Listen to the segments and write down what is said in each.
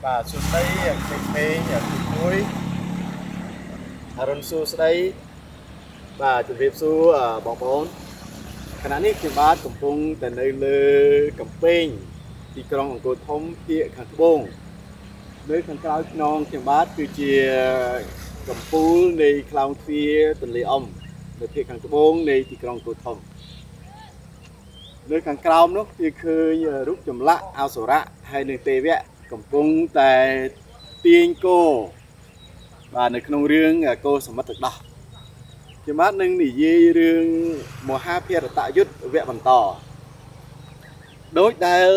បាទសួស្តីក្មេងៗទីមួយអរុនសួស្តីបាទជម្រាបសួរបងប្អូនខណៈនេះខ្ញុំបាទកំពុងតែនៅលើកំពែងទីក្រុងអង្គរធំភាគខាងត្បូងនៅខាងក្រោយខ្នងខ្ញុំបាទគឺជាកំពូលនៃខ្លោងទ្វារទន្លេអ៊ំនៅភាគខាងត្បូងនៃទីក្រុងអង្គរធំនៅខាងក្រោមនោះវាឃើញរូបចម្លាក់អសុរៈហើយនឹងទេវៈកំពុងតែទាញគោបាទនៅក្នុងរឿងគោសមិទ្ធទឹកដោះខ្ញុំបាទនឹងនិយាយរឿងមហាភារតយុទ្ធវគ្គបន្តដូចដែល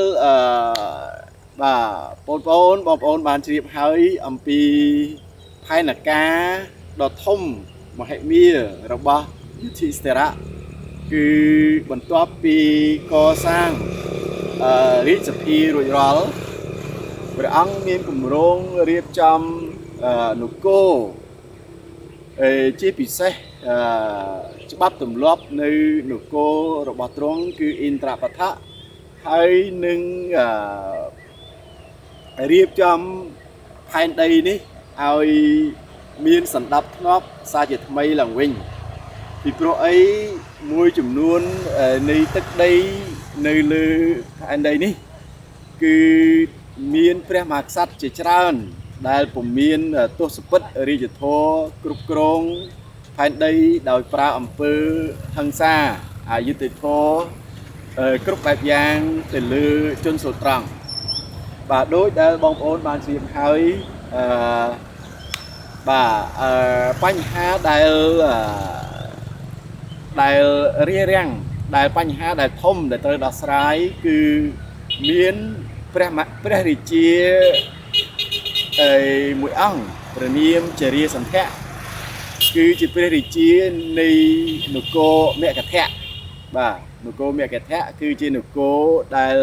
បាទបងប្អូនបានជ្រាបហើយអំពីផែនការដ៏ធំមហិមារបស់យុធិស្ថិរៈគឺបន្ទាប់ពីកសាងរាជសភារួចរាល់ព្រះអង្គមានគម្រោងរៀបចំនគរជាពិសេសច្បាប់ទម្លាប់នៅនគររបស់ទ្រង់គឺឥន្ទ្របត្ថៈហើយនឹងរៀបចំផែនដីនេះឲ្យមានសណ្ដាប់ធ្នាប់សារជាថ្មីឡើងវិញពីព្រោះអីមួយចំនួននៃទឹកដីនៅលើផែនដីនេះគឺមានព្រះមហាក្សត្រជាច្រើនដែលពុំមានទស្សពិតរាជធរគ្រប់គ្រងផែនដីដោយប្រើអំពើហិង្សាអយុត្តិធម៌គ្រប់បែបយ៉ាងទៅលើជនស្លូតត្រង់បាទដូចដែលបងប្អូនបានជ្រាបហើយបញ្ហាដែលរារាំងដែលបញ្ហាដែលធំដែលត្រូវដោះស្រាយគឺមានព្រះរាជាមួយអង្គព្រះនាមជារាសន្ធៈគឺជាព្រះរាជានៃនគរមគធៈបាទនគរមគធៈគឺជានគរដែល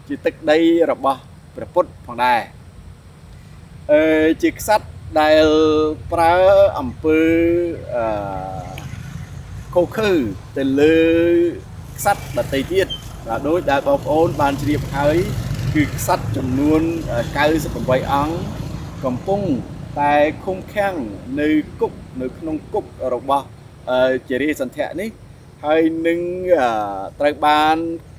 ជាទឹកដីរបស់ព្រះពុទ្ធផងដែរជាក្សត្រដែលប្រើអំពើខុសខើទៅលើក្សត្រដទៃទៀតបាទដូចដែលបងប្អូនបានជ្រាបហើយគឺក្សត្រចំនួន98អង្គកំពុងតែឃុំឃាំងនៅគុកនៅក្នុងគុករបស់ជារាសន្ធៈនេះហើយនឹងត្រូវបាន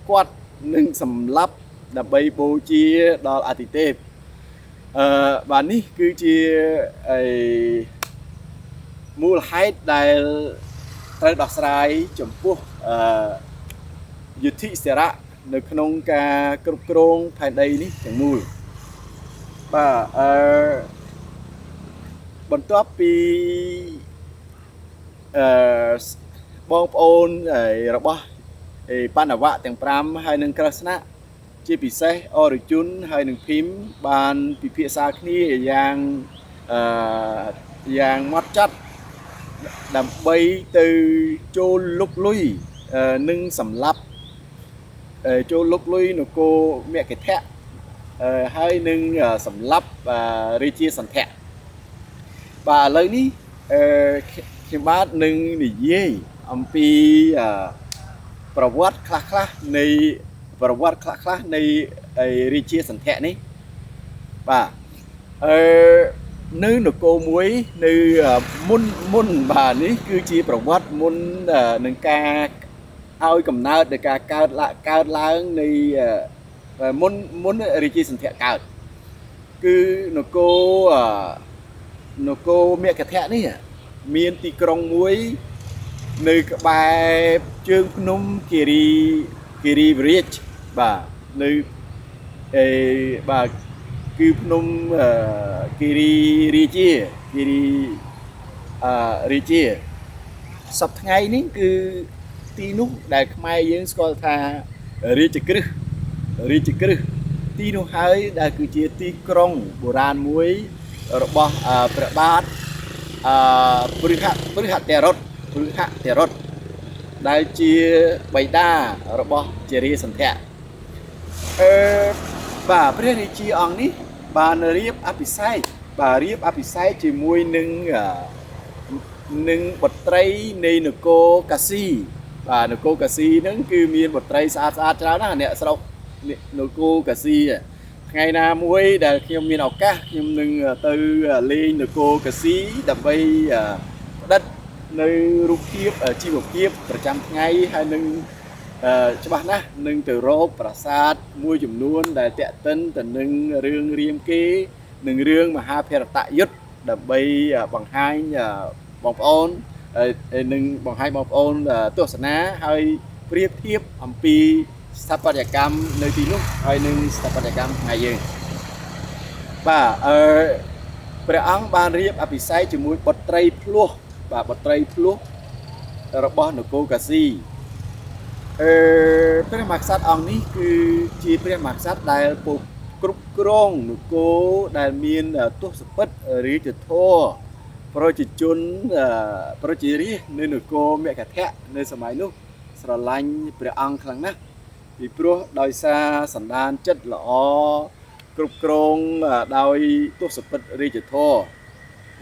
គាត់នឹងសម្លាប់ដើម្បីបូជាដល់អាទិទេពបាទនេះគឺជាមូលហេតុដែលត្រូវដោះស្រាយចំពោះយុធិស្ថិរៈនៅក្នុងការគ្រប់គ្រងផែនដីនេះទាំងមូលបាទបន្ទាប់ពីបងប្អូនរបស់បណ្ណវៈទាំង5ហើយនឹងក្រស្នៈជាពិសេសអរជុនហើយនឹងភីមបានពិភាក្សាគ្នាយ៉ាងម៉ត់ចត់ដើម្បីទៅចូលលុកលុយនិងសម្លាប់ចូលលុកលុយនគរមគធៈហើយនឹងសម្លាប់រាជាសន្ធៈបាទឥឡូវនេះខ្ញុំបាទនឹងនិយាយអំពីប្រវត្តិខ្លះនៃរាជាសន្ធៈនេះបាទនៅនគរមួយនៅមុនបាទនេះគឺជាប្រវត្តិមុននឹងការឲ្យកំណើតនៃការកើតឡើងនៃមុនរាជាសន្ធៈកើតគឺនគរមគធៈនេះមានទីក្រុងមួយនៅក្បែរជើងភ្នំគិរីវរាជបាទនៅបាទគឺភ្នំគិរីរាជាសប្តាហ៍ថ្ងៃនេះគឺទីនោះដែលខ្មែរយើងស្គាល់ថារាជក្រឹសទីនោះហើយដែលគឺជាទីក្រុងបុរាណមួយរបស់ព្រះបាទព្រឹហតិរតដែលជាបិតារបស់ជារាសន្ធៈបាទព្រះរាជាអង្គនេះបានរៀបអភិសេកជាមួយនឹងបុត្រីនៃនគរកាស៊ីបាទនគរកាស៊ីហ្នឹងគឺមានបុត្រីស្អាតច្រើនណាស់អ្នកស្រុកនគរកាស៊ីថ្ងៃ ថ្ងៃណាមួយដែលខ្ញុំមានឱកាសខ្ញុំនឹងទៅលេងនគរកស៊ីដើម្បីផ្ដិតនៅរូបភាពជីវភាពប្រចាំថ្ងៃហើយនឹងច្បាស់ណាស់នឹងទៅរកប្រាសាទមួយចំនួនដែលតាក់ទិនទៅនឹងរឿងរាមកេរ្តិ៍និងរឿងមហាភារតយុទ្ធដើម្បីបង្ហាញបងប្អូននឹងបង្ហាញបងប្អូនទស្សនាហើយប្រៀបធៀបអំពីស្ថាបត្យកម្មនៅទីនោះហើយនឹងស្ថាបត្យកម្មថ្ងៃយើងបាទព្រះអង្គបានរៀបអភិសេកជាមួយបុត្រីភ្លោះបាទបុត្រីភ្លោះរបស់នគរកាស៊ីព្រះមហាក្សត្រអង្គនេះគឺជាព្រះមហាក្សត្រដែលពុកគ្រប់គ្រងនគរដែលមានទស្សពិតរាជធរប្រជាជនប្រជារាស្ត្រនៅនគរមគធៈនៅសម័យនោះស្រឡាញ់ព្រះអង្គខ្លាំងណាស់ពីព្រោះដោយសារសន្តានចិត្តល្អគ្រប់គ្រងដោយទស្សពិតរាជធរ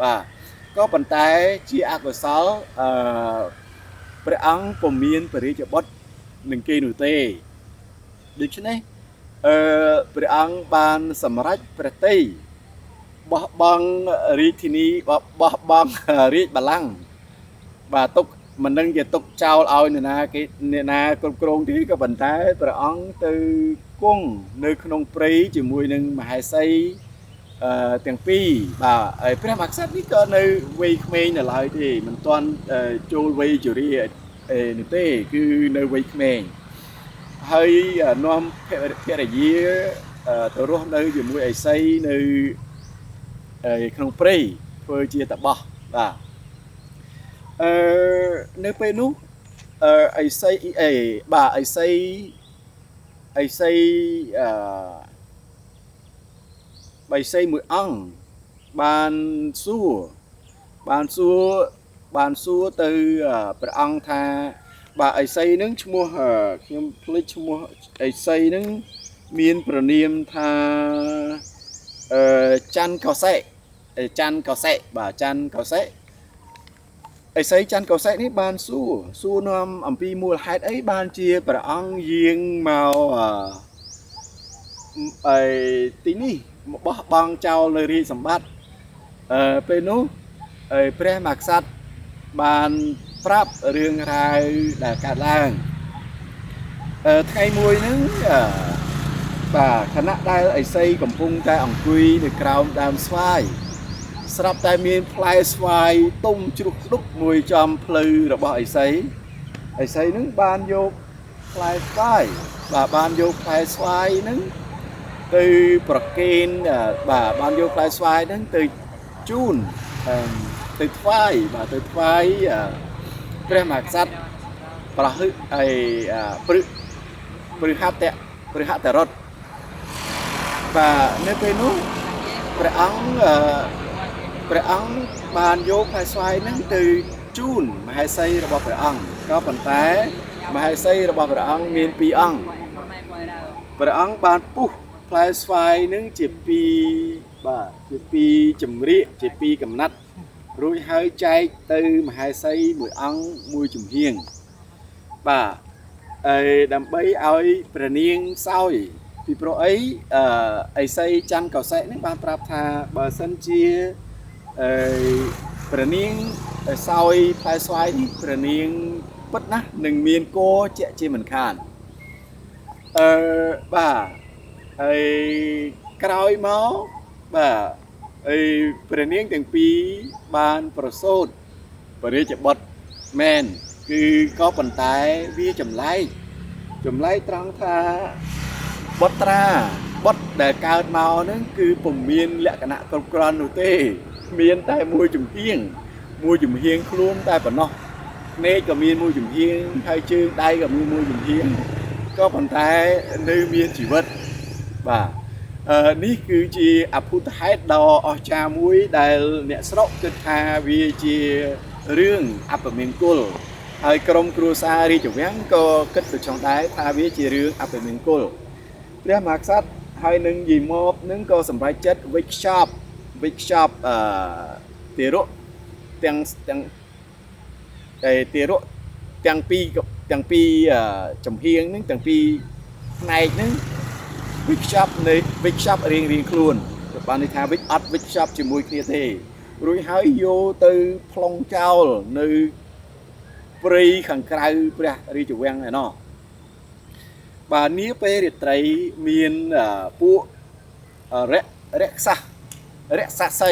បាទក៏ប៉ុន្តែជាអកុសលព្រះអង្គពុំមានបរិយាបុត្រនឹងគេនោះទេដូច្នេះព្រះអង្គបានសម្រេចព្រះតីបោះបង់រាជធានីបោះបង់រាជបល្ល័ង្កបាទទុកមិនដឹងជាទុកចោលឲ្យអ្នកណាគ្រប់គ្រងទេក៏ប៉ុន្តែព្រះអង្គទៅគង់នៅក្នុងព្រៃជាមួយនឹងមហេសីទាំងពីរបាទហើយព្រះមហាក្សត្រនេះក៏នៅវ័យក្មេងនៅឡើយទេមិនទាន់ចូលវ័យជរានោះទេគឺនៅវ័យក្មេងហើយនាំភរិយាទៅរស់នៅជាមួយឥសីនៅក្នុងព្រៃធ្វើជាតបោះបាទនៅពេលនោះឥសីបាទឥសីបិសីមួយអង្គបានសួរទៅព្រះអង្គថាបាទឥសីនឹងឈ្មោះខ្ញុំភ្លេចឈ្មោះឥសីនឹងមានប្រនាមថាច័ន្ទកោសិបាទច័ន្ទកោសិឥសីច័ន្ទកោសិនេះបានសួរនាំអំពីមូលហេតុអីបានជាព្រះអង្គយាងមកទីនេះបោះបង់ចោលនៅរាជសម្បត្តិពេលនោះព្រះមហាក្សត្របានប្រាប់រឿងរ៉ាវដែលកើតឡើងថ្ងៃមួយហ្នឹងបាទខណៈដែលឥសីកំពុងតែអង្គុយនៅក្រោមដើមស្វាយស្រាប់តែមានផ្លែស្វាយទុំជ្រុះដុកមួយចំផ្លូវរបស់ឥសីហ្នឹងបានយកផ្លែស្វាយហ្នឹងទៅប្រគេនបាទបានយកផ្លែស្វាយហ្នឹងទៅជូនទៅថ្វាយព្រះមហាក្សត្រប្រហឹកព្រឹហត្តរតបាទនៅពេលនោះព្រះអង្គបានយកផ្លែស្វាយហ្នឹងទៅជូនមហេសីរបស់ព្រះអង្គក៏ប៉ុន្តែមហេសីរបស់ព្រះអង្គមាន2អង្គព្រះអង្គបានពុះផ្លែស្វាយហ្នឹងជា2ចម្រៀកជា2កំណាត់រួចហើយចែកទៅមហេសីមួយអង្គមួយចំហៀងបាទដើម្បីឲ្យព្រះនាងសោយពីព្រោះអីឥសីច័ន្ទកោសិនេះបានប្រាប់ថាបើសិនជាព្រះនាងសោយផ្លែស្វាយនេះព្រះនាងពិតណាស់នឹងមានគរជាក់ជាមិនខានបាទហើយក្រោយមកបាទព្រះនាងទាំងពីរបានប្រសូតបរិយាបុត្រមែនគឺក៏ប៉ុន្តែវាចម្លែកត្រង់ថាបុត្រដែលកើតមកហ្នឹងគឺពុំមានលក្ខណៈគ្រប់គ្រាន់នោះទេមានតែមួយចំហៀងខ្លួនតែប៉ុណ្ណោះភ្នែកក៏មានមួយចំហៀងហើយជើងដៃក៏មានមួយចំហៀងក៏ប៉ុន្តែនៅមានជីវិតបាទនេះគឺជាអភូតហេតុដ៏អស្ចារ្យមួយដែលអ្នកស្រុកគិតថាវាជារឿងអពមង្គលហើយក្រុមគ្រួសាររាជវាំងក៏គិតទៅចង់ដែរថាវាជារឿងអពមង្គលព្រះមហាក្សត្រហើយនឹងយាយម៉បនឹងក៏សម្រេចចិត្តវិចខ្ចប់ទារកទាំងទារកទាំងពីរចំហៀងនឹងទាំងពីរផ្នែកនឹង វិច្ឆ័ព្ទនៃវិច្ឆ័ព្ទរៀងខ្លួនបានន័យថាវិច្ឆ័ព្ទវិច្ឆ័ព្ទជាមួយគ្នាទេរួចហើយយកទៅប្លង់ចោលនៅព្រៃខាងក្រៅព្រះរាជវាំងឯណោះបាទនាពេលរាត្រីមានពួករក្សាសី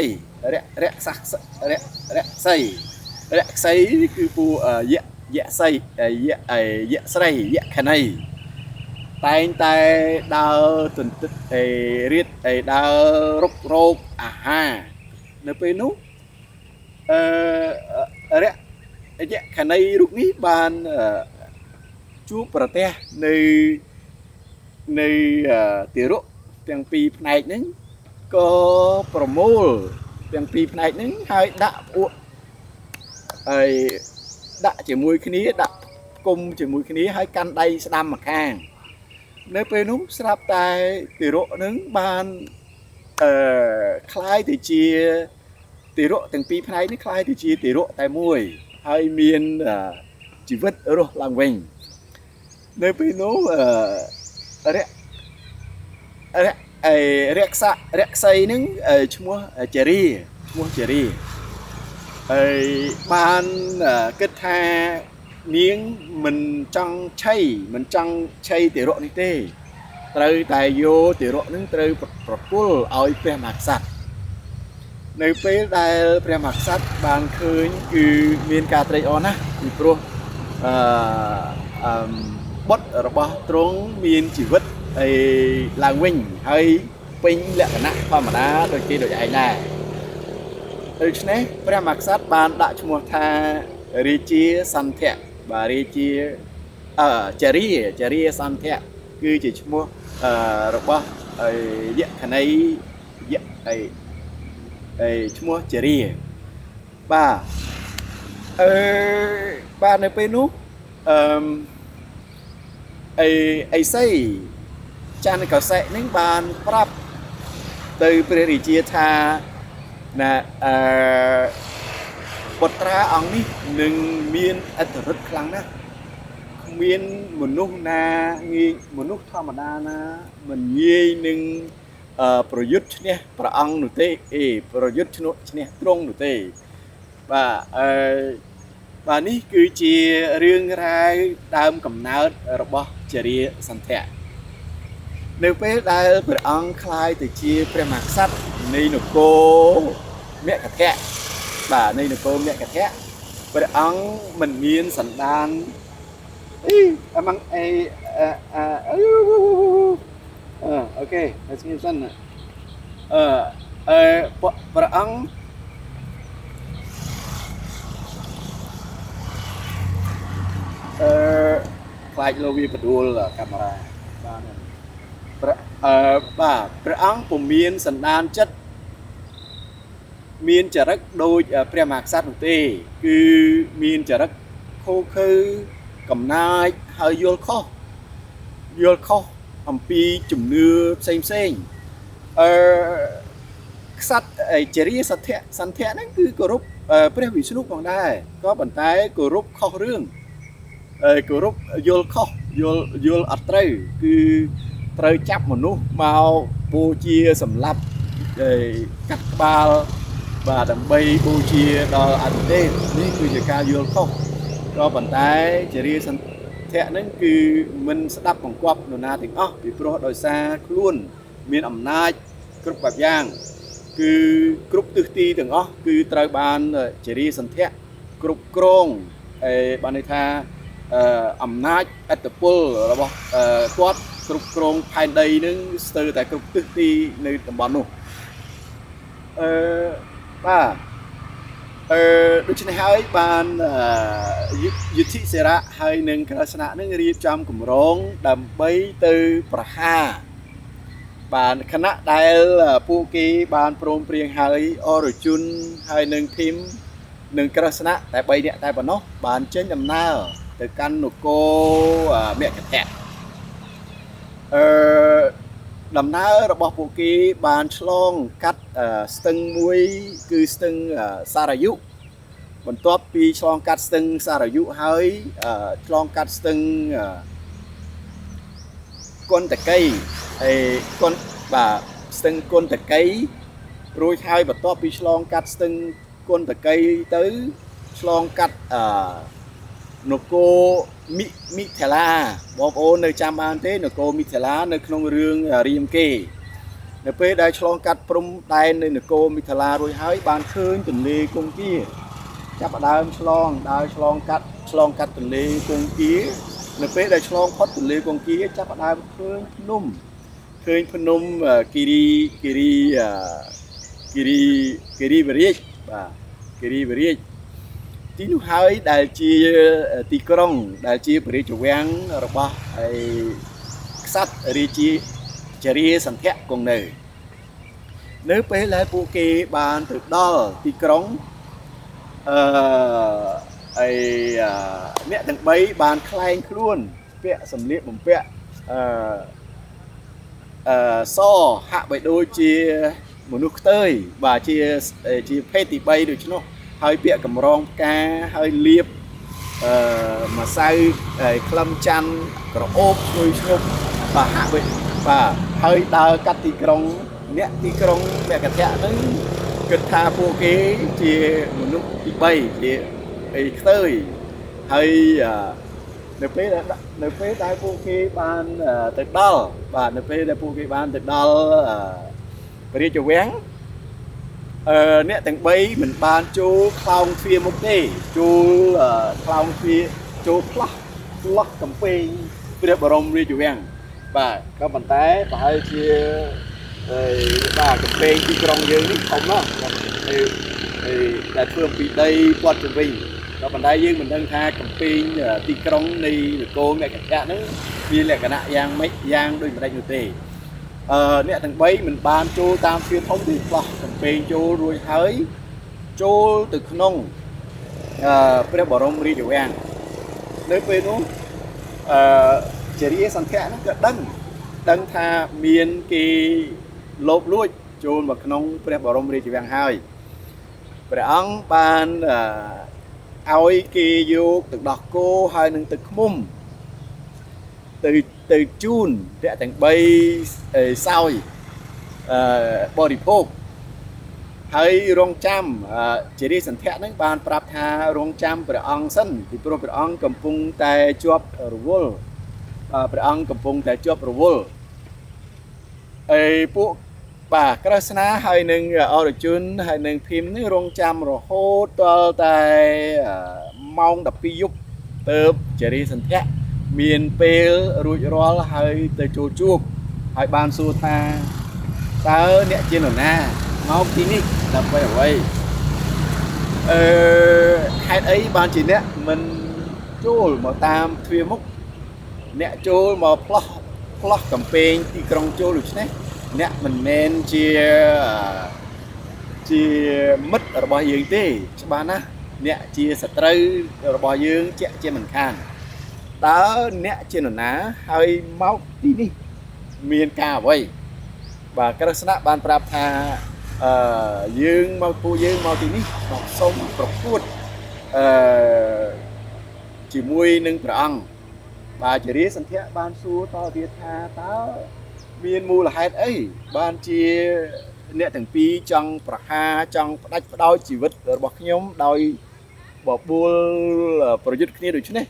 គឺពួកយក្សស្រីយក្ខណីតែងតែដើរទន្ទឹករៀតដើររុករោគអាហារនៅពេលនោះយក្ខណីរូបនេះបានជួបប្រទះនៅទារកទាំងពីរផ្នែកហ្នឹងក៏ប្រមូលទាំងពីរផ្នែកហ្នឹងហើយដាក់ពួកហើយដាក់ជាមួយគ្នាដាក់គុំជាមួយគ្នាហើយកាន់ដៃស្ដាំម្ខាងនៅពេលនោះស្រាប់តែទារកហ្នឹងបានคล้ายទៅជាទារកទាំងពីរផ្នែកនេះคล้ายទៅជាទារកតែមួយហើយមានជីវិតរស់ឡើងវិញនៅពេលនោះរក្សីហ្នឹងឈ្មោះចារីហើយបានគិតថានាងមិនចង់ឆៃទារកនេះទេត្រូវតែយកទារកនឹងត្រូវប្រគល់ឲ្យព្រះមហាក្សត្រនៅពេលដែលព្រះមហាក្សត្របានឃើញគឺមានការត្រេកអរណាស់ពីព្រោះបុត្ររបស់ទ្រង់មានជីវិតឡើងវិញហើយពេញលក្ខណៈធម្មតាដូចឯងដែរដូច្នេះព្រះមហាក្សត្របានដាក់ឈ្មោះថារាជាសន្ធៈបាទរាជាចារីសន្ធៈគឺជាឈ្មោះរបស់យក្ខណីឈ្មោះចារីបាទនៅពេលនោះអីសីចានកោសៈនឹងបានប្រាប់ទៅព្រះរាជាថាណាបុត្រាអង្គនេះនឹងមានអធិឫទ្ធិខ្លាំងណាស់គ្មានមនុស្សធម្មតាណាមិនងាយនឹងប្រយុទ្ធឈ្នះព្រះអង្គនោះទេប្រយុទ្ធឈ្នះទ្រង់នោះទេបាទនេះគឺជារឿងរ៉ាវដើមកំណើតរបស់ចារីសន្ធៈនៅពេលដែលព្រះអង្គคล้ายទៅជាព្រះមហាក្សត្រនៃនគរមគធៈបាទនៃនគរមគធៈព្រះអង្គមិនមានសន្តានអូខេហើយស្ងៀមសិនព្រះអង្គខ្លាចលោវាបដួលកាមេរ៉ាបាទព្រះអង្គពុំមានសន្តានចិត្តមានចរិតដូចព្រះមហាក្សត្រនោះទេគឺមានចរិតខូខើកំណាចហើយយល់ខុសអំពីជំនឿផ្សេងក្សត្រចារីសន្ធៈហ្នឹងគឺគោរពព្រះវិស្ណុផងដែរក៏ប៉ុន្តែគោរពខុសរឿងគោរពយល់ខុសយល់អត់ត្រូវគឺត្រូវចាប់មនុស្សមកបូជាសម្លាប់កាត់ក្បាលបាទដើម្បីបូជាដល់អតិទេពនេះគឺជាការយល់ខុសក៏ប៉ុន្តែចារីសន្ធៈហ្នឹងគឺមិនស្ដាប់បង្គាប់នរណាទាំងអស់ពីព្រោះដោយសារខ្លួនមានអំណាចគ្រប់បែបយ៉ាងគឺគ្រប់ទិសទីទាំងអស់គឺត្រូវបានចារីសន្ធៈគ្រប់គ្រងបានន័យថាអំណាចឥទ្ធិពលរបស់គាត់គ្រប់គ្រងផែនដីនឹងស្ទើរតែគ្រប់ទិសទីនៅតំបន់នោះបាទដូច្នេះហើយបានយុទ្ធិសេរៈហើយនឹងក្រស្នៈនឹងរៀបចំគម្រោងដើម្បីទៅប្រហារបានគណៈដែលពួកគេបានព្រមព្រៀងហើយអរជុនហើយនឹងធីមនឹងក្រស្នៈតែ3នាក់តែប៉ុណ្ណោះបានចេញដំណើរទៅកាន់នគរមគធៈដំណើររបស់ពួកគេបានឆ្លងកាត់ស្ទឹងមួយគឺស្ទឹងសារយុបន្ទាប់ពីឆ្លងកាត់ស្ទឹងសារយុហើយឆ្លងកាត់ស្ទឹង គុណតកៃហើយគុណបាទស្ទឹងគុណតកៃរួចហើយបន្ទាប់ពីឆ្លងកាត់ស្ទឹងគុណតកៃទៅឆ្លងកាត់នគរមិថិលាបងប្អូននៅចាំបានទេនគរមិថិលានៅក្នុងរឿងរាមកេរ្តិ៍នៅពេលដែលឆ្លងកាត់ព្រំដែននៅនគរមិថិលារួចហើយបានឃើញទន្លេគង្គាចាប់ផ្ដើមឆ្លងកាត់ទន្លេគង្គានៅពេលដែលឆ្លងផុតទន្លេគង្គាចាប់ផ្ដើមឃើញភ្នំគិរីវរាជបាទគិរីវរាជទីនោះហើយដែលជាទីក្រុងដែលជាព្រះរាជវាំងរបស់ហើយក្សត្ររាជារាសន្ធៈគង់នៅពេលដែលពួកគេបានទៅដល់ទីក្រុងអ្នកទាំង3បានคล้ายខ្លួនពាក់សម្លៀកបំពាក់សហាក់បីដូចជាមនុស្សខ្ទើយបាទជាភេទទី3ដូច្នោះហើយពាក់កម្រងផ្កាហើយលាបម្សៅក្លឹមច័ន្ទក្រអូបឈ្ងុយឈ្ងប់បាទហាក់បីបាទហើយដើរកាត់ទីក្រុងអ្នកទីក្រុងមគ្គធៈហ្នឹងគិតថាពួកគេជាមនុស្សទី3ជាខ្ទើយហើយនៅពេលដែលពួកគេបានទៅដល់បាទនៅពេលដែលពួកគេបានទៅដល់ព្រះរាជវាំងអ្នកទាំង3មិនបានចូលខ្លោងទ្វារមុខទេចូលខ្លោងទ្វារចូលផ្លោះកំពែងព្រះបរមរាជវាំងបាទក៏ប៉ុន្តែប្រហែលជាបាទកំពែងទីក្រុងយើងនេះធំណាស់ដែលធ្វើពីដីព័ទ្ធជុំវិញក៏ប៉ុន្តែយើងមិនដឹងថាកំពែងទីក្រុងនៃនគរមគ្គធៈហ្នឹងមានលក្ខណៈយ៉ាងម៉េចយ៉ាងដូចម្ដេចនោះទេអ្នកទាំង3មិនបានចូលតាមទ្វារធំទេផ្លោះកំពែងចូលរួចហើយចូលទៅក្នុងព្រះបរមរាជវាំងនៅពេលនោះជារាសន្ធៈហ្នឹងក៏ដឹងថាមានគេលបលួចចូលមកក្នុងព្រះបរមរាជវាំងហើយព្រះអង្គបានឲ្យគេយកទឹកដោះគោហើយនឹងទឹកឃ្មុំទៅជូនអ្នកទាំង3សោយបរិភោគហើយរងចាំជារាសន្ធៈហ្នឹងបានប្រាប់ថារងចាំព្រះអង្គសិនពីព្រោះព្រះអង្គកំពុងតែជាប់រវល់ពួកបាទក្រស្នាហើយនឹងអរជុនហើយនឹងភីមនេះរងចាំរហូតដល់តែម៉ោង12យប់ទៅជារាសន្ធៈមានពេលរួចរាល់ហើយទៅចូលជួបហើយបានសួរថាតើអ្នកជានរណាមកទីនេះដើម្បីអ្វីហេតុអីបានជាអ្នកមិនចូលមកតាមទ្វារមុខអ្នកចូលមកផ្លោះកំពែងទីក្រុងចូលដូច្នេះអ្នកមិនមែនជាមិត្តរបស់យើងទេច្បាស់ណាស់អ្នកជាសត្រូវរបស់យើងជាមិនខានតើអ្នកជានរណាហើយមកទីនេះមានការអ្វីបាទក្រស្នៈបានប្រាប់ថាយើងមកទីនេះមកសូមប្រកួតជាមួយនឹងព្រះអង្គបាទជារាសន្ធៈបានសួរតទៀតថាតើមានមូលហេតុអីបានជាអ្នកទាំងពីរចង់ប្រហារចង់ផ្ដាច់ផ្ដោតជីវិតរបស់ខ្ញុំដោយបបួលប្រយុទ្ធគ្នាដូចនេះ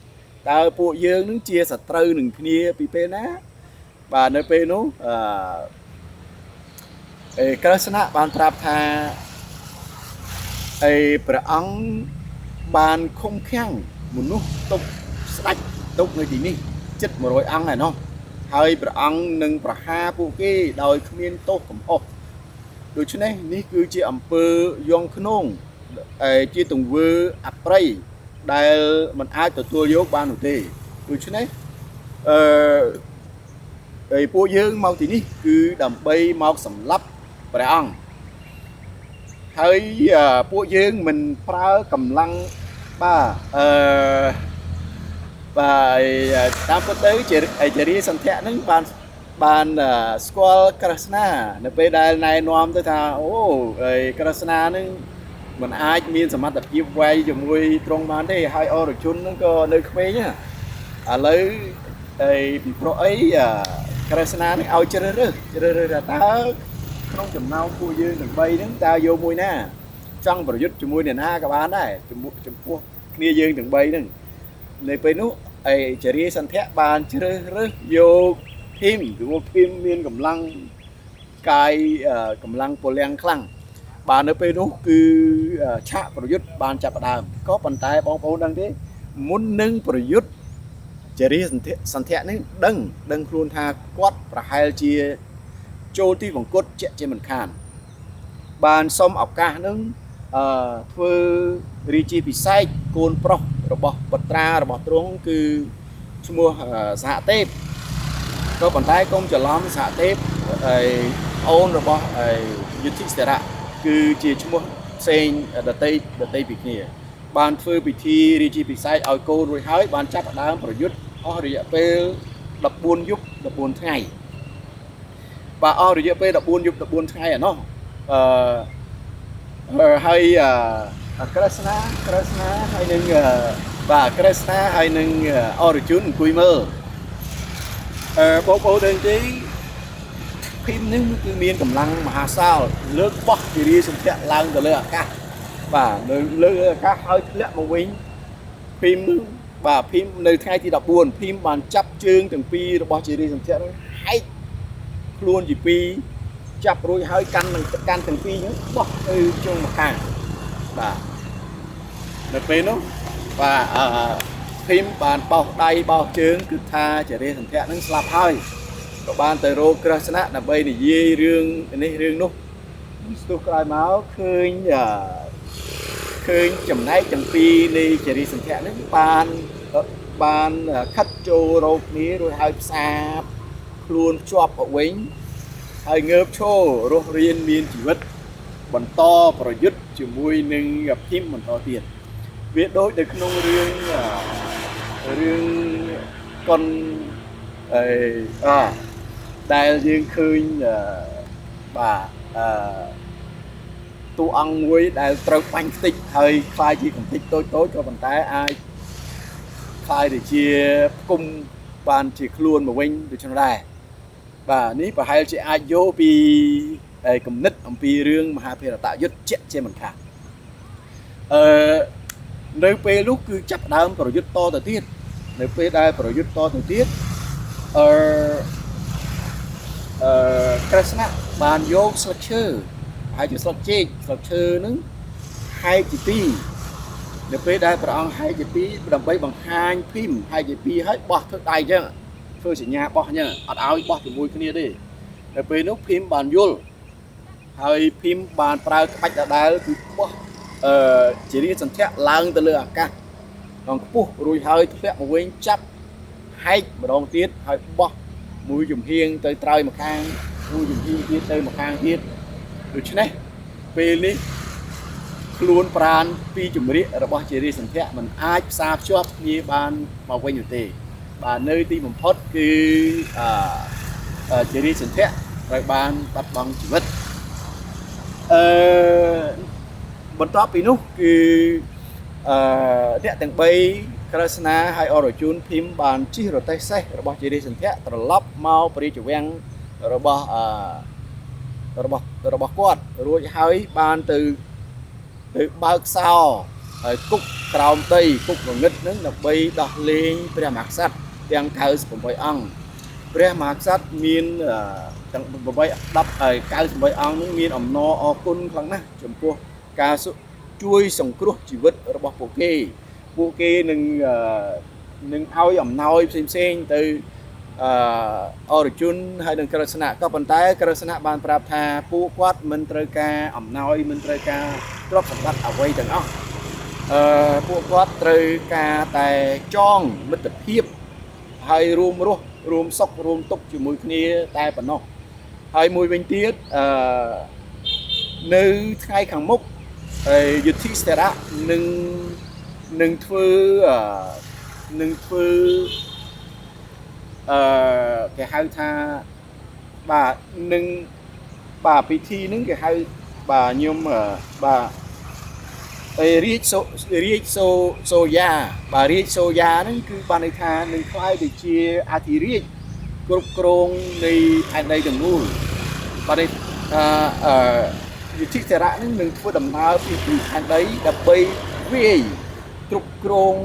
តើពួកយើងនឹងជាសត្រូវនឹងគ្នាពីពេលណាបាទនៅពេលនោះក្រស្នៈបានប្រាប់ថាព្រះអង្គបានឃុំឃាំងមនុស្សទុកស្ដេចទុកនៅទីនេះជិត100អង្គហើយនោះហើយព្រះអង្គនឹងប្រហារពួកគេដោយគ្មានទោសកំហុសដូច្នេះនេះគឺជាអំពើយងខ្នងជាទង្វើអប្រិយដែលមិនអាចទទួលយកបាននោះទេដូច្នេះពួកយើងមកទីនេះគឺដើម្បីមកសម្លាប់ព្រះអង្គហើយពួកយើងមិនប្រើកម្លាំងបាទតាមពិតទៅជារាសន្ធៈហ្នឹងបានស្គាល់ក្រស្នានៅពេលដែលណែនាំទៅថាអូក្រស្នាហ្នឹងមិនអាចមានសមត្ថភាពវាយជាមួយត្រង់បានទេហើយអរជនហ្នឹងក៏នៅក្មេងឥឡូវពីព្រោះអី ក្រិស្ណានឹងឲ្យជ្រើសរើសតើក្នុងចំណោមពួកយើងទាំង3ហ្នឹងតើយកមួយណាចង់ប្រយុទ្ធជាមួយអ្នកណាក៏បានដែរចំពោះគ្នាយើងទាំង3ហ្នឹងនៅពេលនោះអីចរិយាសន្ធៈបានជ្រើសរើសយកភីមព្រោះភីមមានកម្លាំងកាយកម្លាំងពលំខ្លាំងបាទនៅពេលនោះគឺឆាកប្រយុទ្ធបានចាប់ផ្ដើមក៏ប៉ុន្តែបងប្អូនដឹងទេមុននឹងប្រយុទ្ធចរិយាសន្ធៈនេះដឹងខ្លួនថាគាត់ប្រហែលជាចូលទីវង្គតជាមិនខានបានសុំឱកាសនឹងធ្វើរាជាពិសេសកូនប្រុសរបស់បុត្រារបស់ទ្រង់គឺឈ្មោះសហទេពក៏ប៉ុន្តែកុំច្រឡំសហទេពអូនរបស់យុទ្ធិស្ថិរៈគឺជាឈ្មោះផ្សេងដតីពីគ្នាបានធ្វើពិធីរាជាពិសេសឲ្យកូនរួចហើយបានចាប់ផ្ដើមប្រយុទ្ធអស់រយៈពេល14យប់14ថ្ងៃបាទអស់រយៈពេល14យប់14ថ្ងៃឯណោះហើយក្រិស្ណាហើយនឹងបាទក្រិស្ណាហើយនឹងអរជុនអង្គុយមើលបងប្អូនដឹងទេភីមនេះគឺមានកម្លាំងមហាសាលលើកបោះគិរីសន្ធៈឡើងទៅលើអាកាសបាទលើអាកាសហើយធ្លាក់មកវិញភីមបាទភីមនៅថ្ងៃទី14ភីមបានចាប់ជើងទាំងពីររបស់គិរីសន្ធៈនោះហែកខ្លួនជាពីរចាប់រួចហើយកាន់ទាំងពីរហ្នឹងបោះទៅជើងម្ខាងបាទនៅពេលនោះបាទភីមបានបោះដៃបោះជើងគឺថាគិរីសន្ធៈហ្នឹងស្លាប់ហើយក៏បានទៅរកក្រិស្ណាដើម្បីនិយាយរឿងនេះរឿងនោះស្ទុះក្រោយមកឃើញចំណែកទាំងពីរនៃគិរីសន្ធៈនេះបានខិតចូលរកគ្នារួចហើយផ្សារខ្លួនជាប់ទៅវិញហើយងើបឈររស់រៀនមានជីវិតបន្តប្រយុទ្ធជាមួយនឹងភីមបន្តទៀតវាដូចនៅក្នុងរឿងកុនដែលយើងឃើញបាទតួអង្គមួយដែលត្រូវបាញ់ខ្ទេចហើយខ្លាយជាកំទេចតូចក៏ប៉ុន្តែអាចខ្លាយទៅជាផ្គុំបានជាខ្លួនមកវិញដូច្នោះដែរបាទនេះប្រហែលជាអាចយកពីគំនិតអំពីរឿងមហាភារតយុទ្ធជាមិនខាននៅពេលនោះគឺចាប់ដើមប្រយុទ្ធតទៅទៀតនៅពេលដែលប្រយុទ្ធតទៅទៀតក្រិស្ណាបានយកស្លឹកឈើហើយជាស្លឹកចេកស្លឹកឈើហ្នឹងហែកជាពីរនៅពេលដែលព្រះអង្គហែកជាពីរដើម្បីបង្ហាញភីមហែកជាពីរហើយបោះធ្វើដៃអញ្ចឹងធ្វើសញ្ញាបោះអញ្ចឹងអត់ឲ្យបោះជាមួយគ្នាទេនៅពេលនោះភីមបានយល់ហើយភីមបានប្រើក្បាច់ដដែលគឺបោះជារាសន្ធៈឡើងទៅលើអាកាសដល់ខ្ពស់រួចហើយធ្លាក់មកវិញចាប់ហែកម្ដងទៀតហើយបោះមួយជំហៀងទៅត្រើយម្ខាងមួយជំហៀងទៀតទៅម្ខាងទៀតដូច្នេះពេលនេះខ្លួនប្រាណពីជំរាករបស់ជារាសន្ធៈមិនអាចផ្សារភ្ជាប់គ្នាបានមកវិញទេបាទនៅទីបំផុតគឺជារាសន្ធៈត្រូវបានបាត់បង់ជីវិតបន្ទាប់ពីនោះគឺអ្នកទាំង3ក្រិស្ណាហើយអរជុនភីមបានជិះរទេះសេះរបស់ជារាសន្ធៈត្រឡប់មកព្រះរាជវាំងរបស់គាត់រួចហើយបានទៅបើកសោហើយគុកក្រោមដីគុកងងឹតនឹងដើម្បីដោះលែងព្រះមហាក្សត្រទាំង98អង្គព្រះមហាក្សត្រមានទាំង98អង្គនឹងមានអំណរអគុណខ្លាំងណាស់ចំពោះការជួយសង្គ្រោះជីវិតរបស់ពួកគេនឹងឲ្យអំណោយផ្សេងទៅអរជុនហើយនឹងក្រិស្ណាក៏ប៉ុន្តែក្រិស្ណាបានប្រាប់ថាពួកគាត់មិនត្រូវការអំណោយមិនត្រូវការទ្រព្យសម្បត្តិអ្វីទាំងអស់ពួកគាត់ត្រូវការតែចងមិត្តភាពហើយរួមរស់រួមសុខរួមទុក្ខជាមួយគ្នាតែប៉ុណ្ណោះហើយមួយវិញទៀតនៅថ្ងៃខាងមុខយុទ្ធិស្ថិរៈនឹងធ្វើគេហៅថាបាទពិធីហ្នឹងគេហៅបាទខ្ញុំបាទរាជសូយ៉ាបាទរាជសូយ៉ាហ្នឹងគឺបានន័យថានឹងខ្លាយទៅជាអធិរាជ គ្រប់គ្រងនៃផែនដីទាំងមូលបាទនេះយុទ្ធសាស្ត្រនេះនឹងធ្វើដំណើរពីផែនដីដើម្បីវាយគ្រប់គ្រង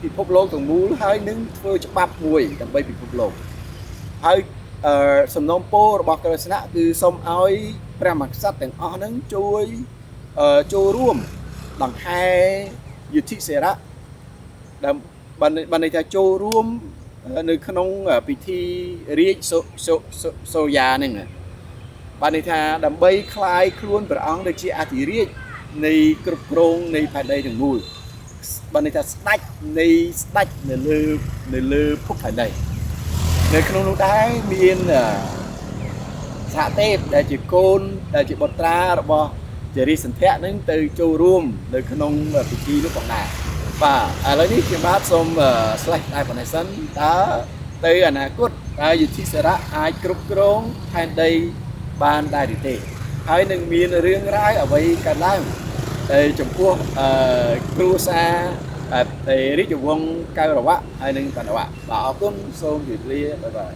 ពិភពលោកទាំងមូលហើយនឹងធ្វើច្បាប់មួយដើម្បីពិភពលោកហើយសំណូមពររបស់ក្រស្នៈគឺសូមឲ្យព្រះមហាក្សត្រទាំងអស់ហ្នឹងជួយចូលរួមដង្ហែយុទ្ធសេរៈបានន័យថាចូលរួមនៅក្នុងពិធីរាជសូយ៉ាហ្នឹងបានន័យថាដើម្បីคลายខ្លួនព្រះអង្គដូចជាអធិរាជនៃគ្រប់គ្រងនៃផែនដីទាំងមូលបានន័យថាស្ដេចនៅលើភពផែនដីនៅក្នុងនោះដែរមានសហទេពដែលជាកូនដែលជាបុត្រារបស់ជារិសន្ធៈនឹងទៅចូលរួមនៅក្នុងពិធីនោះផងដែរបាទឥឡូវនេះខ្ញុំបាទសូមslash តែប៉ុណ្ណេះសិនតើទៅអនាគតតើយុទ្ធសេរៈអាចគ្រប់គ្រងផែនដីបានដែរឬទេហើយនឹងមានរឿងរ៉ាវអ្វីកើតឡើងចំពោះគ្រួសាររាជវង្សកៅរវៈហើយនឹងបណ្ឌវៈបាទអរគុណសូមជម្រាបលាបាយបាយ